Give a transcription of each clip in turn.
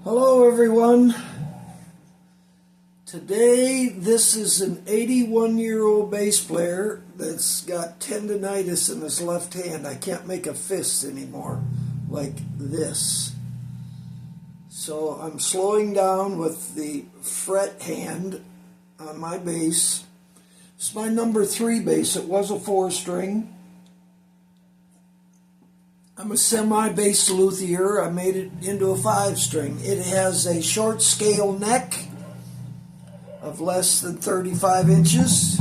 Hello everyone. Today this is an 81-year-old bass player that's got tendonitis in his left hand. I can't make a fist anymore like this. So I'm slowing down with the fret hand on my bass. It's my number 3 bass. It was a 4-string. I'm a semi-bass luthier. I made it into a 5-string. It has a short scale neck of less than 35 inches.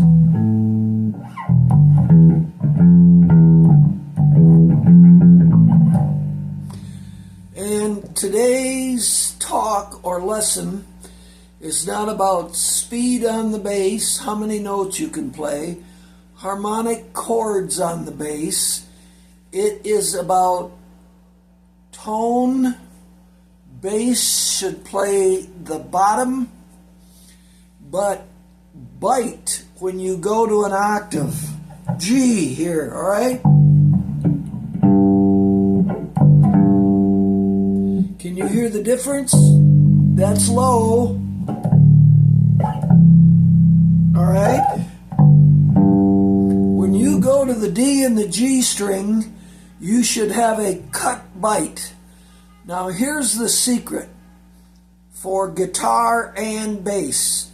And today's talk or lesson is not about speed on the bass, how many notes you can play, harmonic chords on the bass. It is about tone. Bass should play the bottom, but bite when you go to an octave. G here, all right? Can you hear the difference? That's low. All right? When you go to the D and the G string, you should have a cut bite. Now here's the secret for guitar and bass,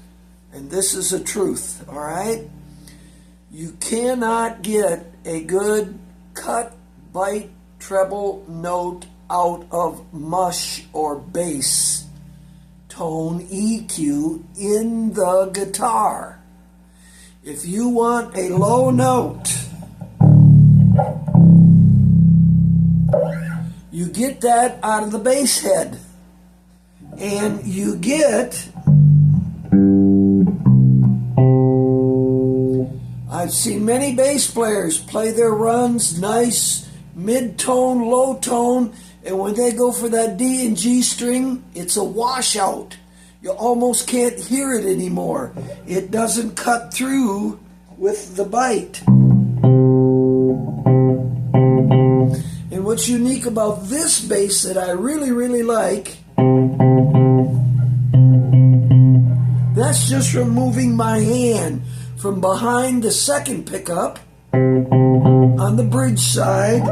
and this is the truth, all right? You cannot get a good cut bite treble note out of mush or bass tone EQ in the guitar. If you want a low note, you get that out of the bass head, and you get, I've seen many bass players play their runs nice, mid-tone, low tone, and when they go for that D and G string, it's a washout. You almost can't hear it anymore. It doesn't cut through with the bite. And what's unique about this bass that I really, really like, that's just removing my hand from behind the second pickup on the bridge side.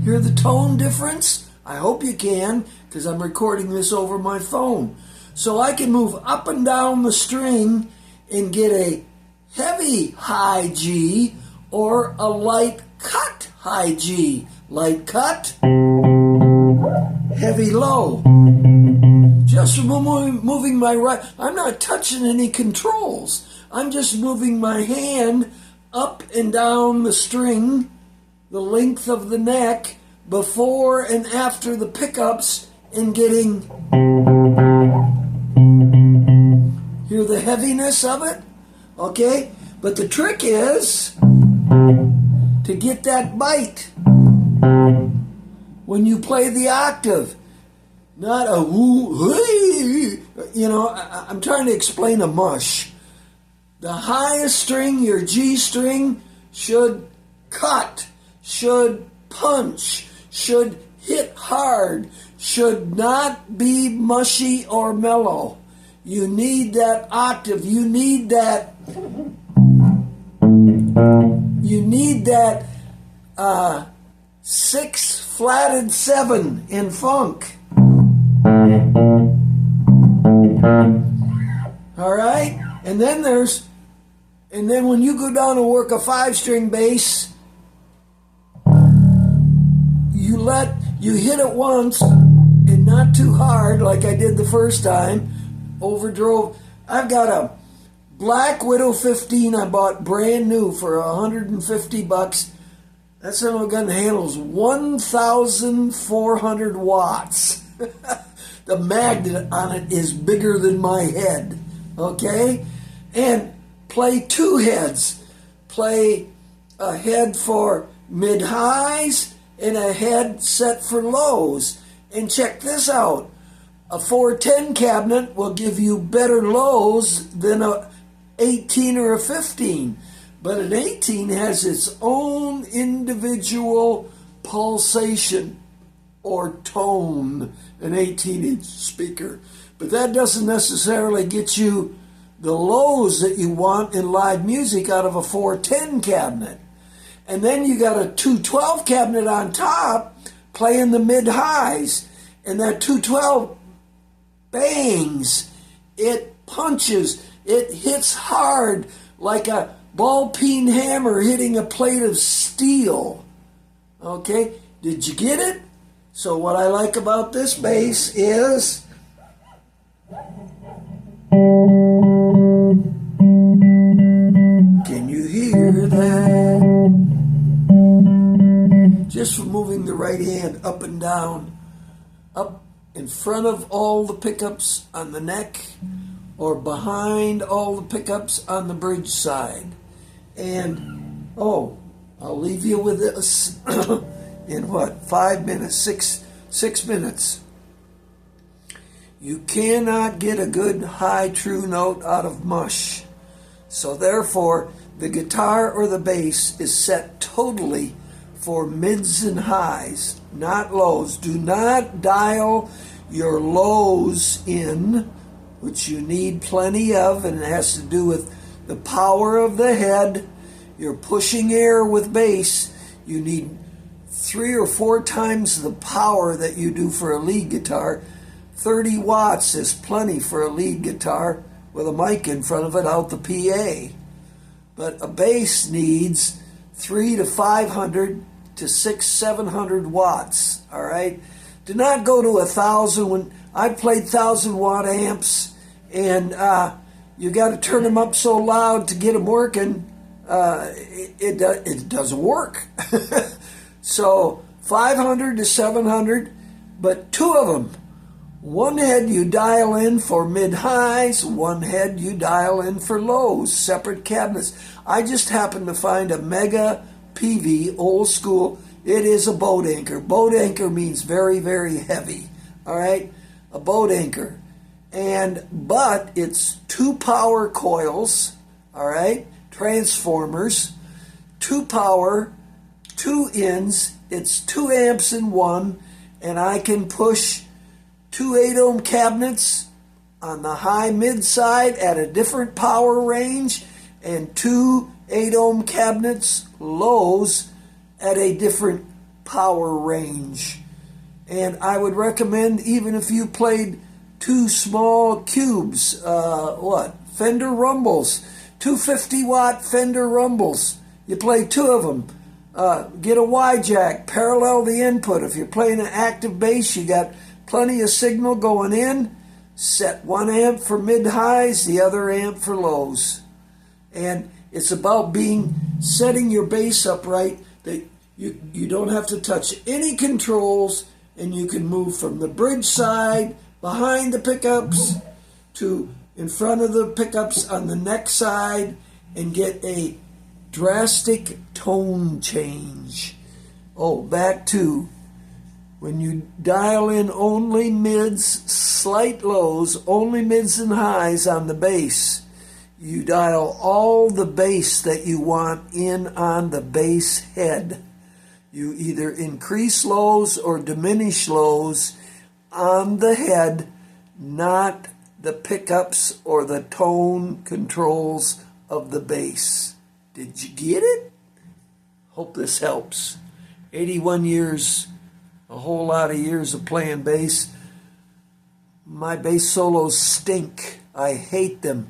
Hear the tone difference? I hope you can, because I'm recording this over my phone. So I can move up and down the string and get a heavy high G or a light cut high G. Light cut, heavy low. Just moving my right. I'm not touching any controls. I'm just moving my hand up and down the string, the length of the neck, before and after the pickups, and getting, hear the heaviness of it? Okay? But the trick is to get that bite when you play the octave. Not a woo, hey, you know, I'm trying to explain a mush. The highest string, your G string, should cut, should punch, should hit hard, should not be mushy or mellow. You need that octave, you need that 6 flatted 7 in funk. All right? And then when you go down and work a 5-string bass, you hit it once and not too hard like I did the first time, overdrove. I've got a Black Widow 15 I bought brand new for $150. That son of a gun handles 1,400 watts. The magnet on it is bigger than my head, okay? And play 2 heads. Play a head for mid-highs and a head set for lows. And check this out. A 410 cabinet will give you better lows than a 18 or a 15. But an 18 has its own individual pulsation or tone, an 18-inch speaker. But that doesn't necessarily get you the lows that you want in live music out of a 410 cabinet. And then you got a 212 cabinet on top playing the mid-highs. And that 212 bangs, it punches, it hits hard like a ball-peen hammer hitting a plate of steel. Okay, did you get it? So what I like about this bass is can you hear that? Just from moving the right hand up and down, up in front of all the pickups on the neck or behind all the pickups on the bridge side. And, I'll leave you with this in what, 5 minutes, six minutes. You cannot get a good high true note out of mush. So therefore, the guitar or the bass is set totally for mids and highs, not lows. Do not dial your lows in, which you need plenty of, and it has to do with the power of the head. You're pushing air with bass. You need 3 or 4 times the power that you do for a lead guitar. 30 watts is plenty for a lead guitar with a mic in front of it out the PA. But a bass needs 300 to 500 to 600-700 watts, all right? Do not go to 1,000. When I played 1,000-watt amps, and you got to turn them up so loud to get them working, it doesn't work. So 500 to 700, but 2 of them. One head you dial in for mid-highs, one head you dial in for lows, separate cabinets. I just happened to find a Mega PV, old school. It is a boat anchor. Boat anchor means very, very heavy, all right? A boat anchor. But it's 2 power coils, all right? Transformers, 2 power, 2 ins. It's 2 amps in one, and I can push 2 8-ohm cabinets on the high mid side at a different power range, and 2 8-ohm cabinets lows at a different power range. And I would recommend, even if you played 2 small cubes, Fender Rumbles, 250-watt Fender Rumbles. You play 2 of them. Get a Y-jack, parallel the input. If you're playing an active bass, you got plenty of signal going in. Set 1 amp for mid-highs, the other amp for lows. And it's about setting your bass up right, that you don't have to touch any controls, and you can move from the bridge side, behind the pickups, to in front of the pickups on the neck side, and get a drastic tone change. Back to when you dial in only mids, slight lows, only mids and highs on the bass, you dial all the bass that you want in on the bass head. You either increase lows or diminish lows on the head, not the pickups or the tone controls of the bass. Did you get it? Hope this helps. 81 years, a whole lot of years of playing bass. My bass solos stink. I hate them.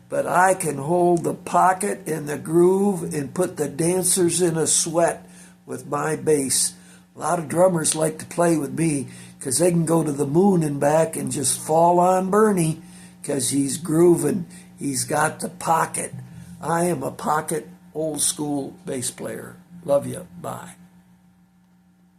But I can hold the pocket and the groove and put the dancers in a sweat with my bass. A lot of drummers like to play with me because they can go to the moon and back and just fall on Bernie because he's grooving. He's got the pocket. I am a pocket, old school bass player. Love you. Bye.